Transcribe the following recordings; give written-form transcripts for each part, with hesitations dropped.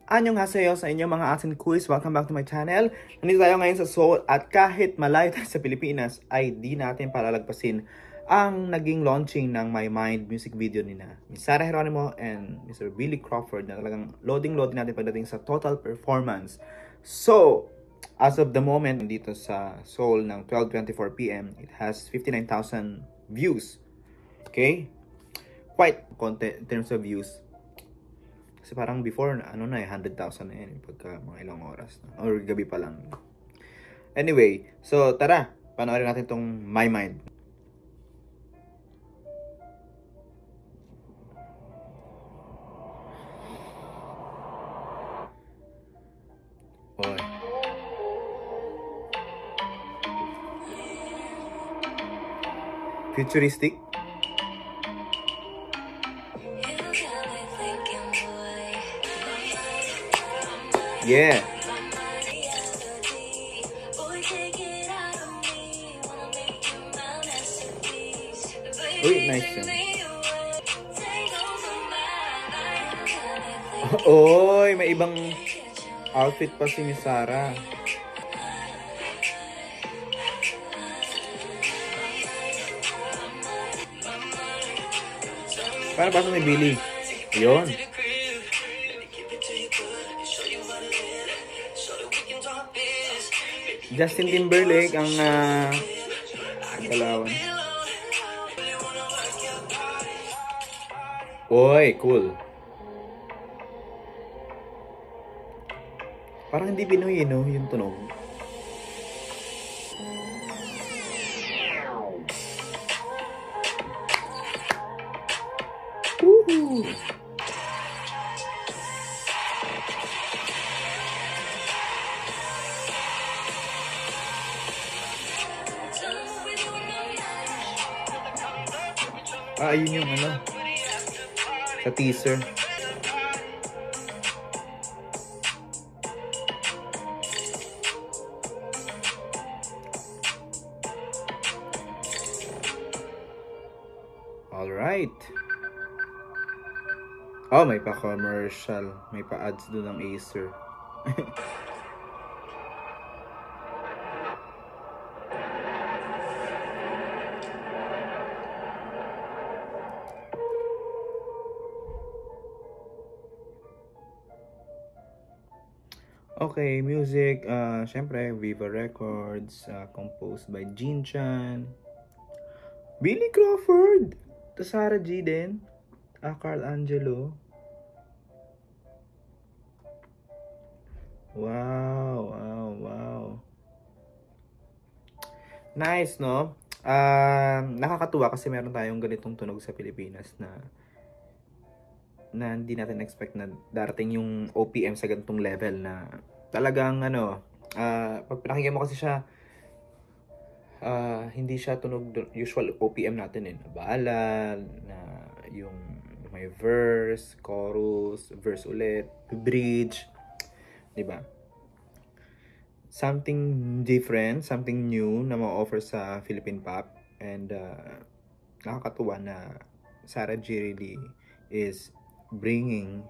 Annyeonghaseyo sa inyo mga asin quiz. Welcome back to my channel. Nandito tayo ngayon sa Seoul at kahit malayo tayo sa Pilipinas ay di natin palalagpasin ang naging launching ng My Mind music video ni na Miss Sarah Geronimo and Mr. Billy Crawford na talagang loading natin pagdating sa total performance. So, as of the moment, dito sa Seoul ng 12:24 PM, it has 59,000 views. Okay? Quite content in terms of views. Kasi parang before, 100,000 na yan pagka mga ilang oras na. Or gabi pa lang. Anyway, so tara, panoorin natin tong My Mind. Oy. Futuristic. Yeah. Uy, nice yun. Oy, may ibang outfit pa si Miss Sarah. Paano pasok ni Billy? Yun. Justin Timberlake ang galawan. Oy, cool. Parang hindi Pinoy, no? Yung tunog. Woohoo! Ayun yung sa teaser. Alright. Oh, may pa-commercial. May pa-ads doon ng Acer. Okay, music, syempre, Viva Records, composed by Jin Chan, Billy Crawford, to Sarah G din, Carl Angelo. Wow. Nice, no? Nakakatuwa kasi meron tayong ganitong tunog sa Pilipinas na hindi natin expect na darating yung OPM sa ganitong level na talagang pag pinakinggan mo kasi siya, hindi siya tunog usual OPM natin na baalal, na yung may verse, chorus, verse ulit, bridge, di ba? Something different, something new na ma-offer sa Philippine pop, and nakakatuwa na Sarah G really is bringing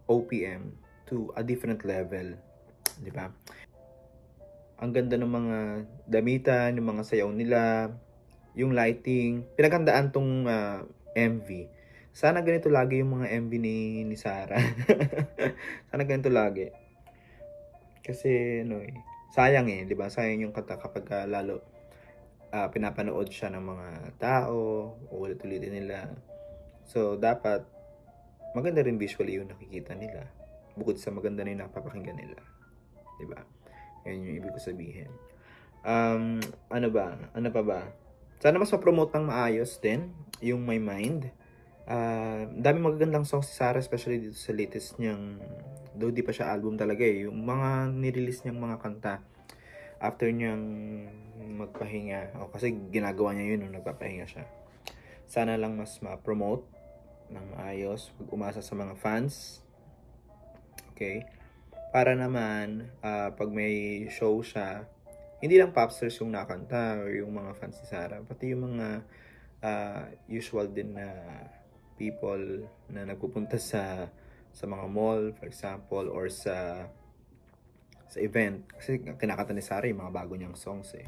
OPM to a different level, di ba? Ang ganda ng mga damitan, yung mga sayaw nila, yung lighting, pinaghandaan tong MV. Sana ganito lagi yung mga MV ni Sarah. Sana ganito lagi. Kasi sayang di ba? Sayang yung kanta kapag lalo pinapanood siya ng mga tao, ulit-ulitin nila. So dapat maganda rin visually yung nakikita nila. Bukod sa maganda na yung napapakinggan nila. Diba? Yan yung ibig ko sabihin. Ano pa ba? Sana mas ma-promote ng maayos din yung My Mind. Dami magagandang songs si Sarah, especially dito sa latest niyang, though di pa siya album talaga yung mga nirelease niyang mga kanta after niyang magpahinga. Kasi ginagawa niya yun nung nagpapahinga siya. Sana lang mas ma-promote ng maayos, umasa sa mga fans. Okay? Para naman, pag may show siya, hindi lang popstars yung nakanta or yung mga fans ni Sarah, pati yung mga usual din na people na nagpupunta sa sa mga mall, for example, or sa event. Kasi kinakanta ni Sarah yung mga bago niyang songs eh.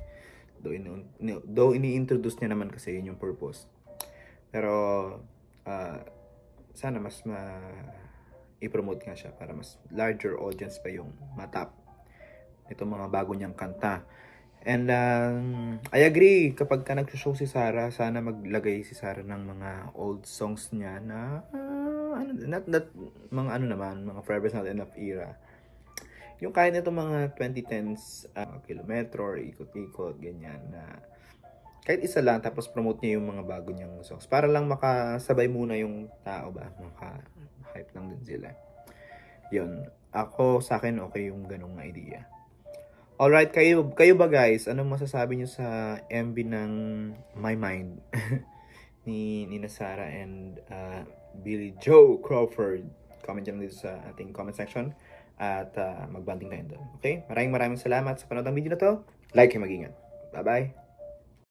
Though ini-introduce niya naman kasi yun yung purpose. Pero, sana mas i-promote nga siya para mas larger audience pa yung matap itong mga bago niyang kanta. And I agree, kapag ka nag-show si Sarah, sana maglagay si Sarah ng mga old songs niya na mga Forever's Not Enough era. Yung kahit nito mga 2010s, kilometro or ikot-ikot, ganyan na kahit isa lang, tapos promote niya yung mga bago niyang songs. Para lang makasabay muna yung tao ba, maka-hype lang din sila. Yun, sa akin okay yung ganong idea. Alright, kayo ba guys, anong masasabi niyo sa MV ng My Mind ni Nina Sara and Billy Joe Crawford? Comment nyo lang dito sa ating comment section at magbanding tayo doon. Okay? Maraming salamat sa panood ng video na to. Like and mag-ingat. Bye-bye!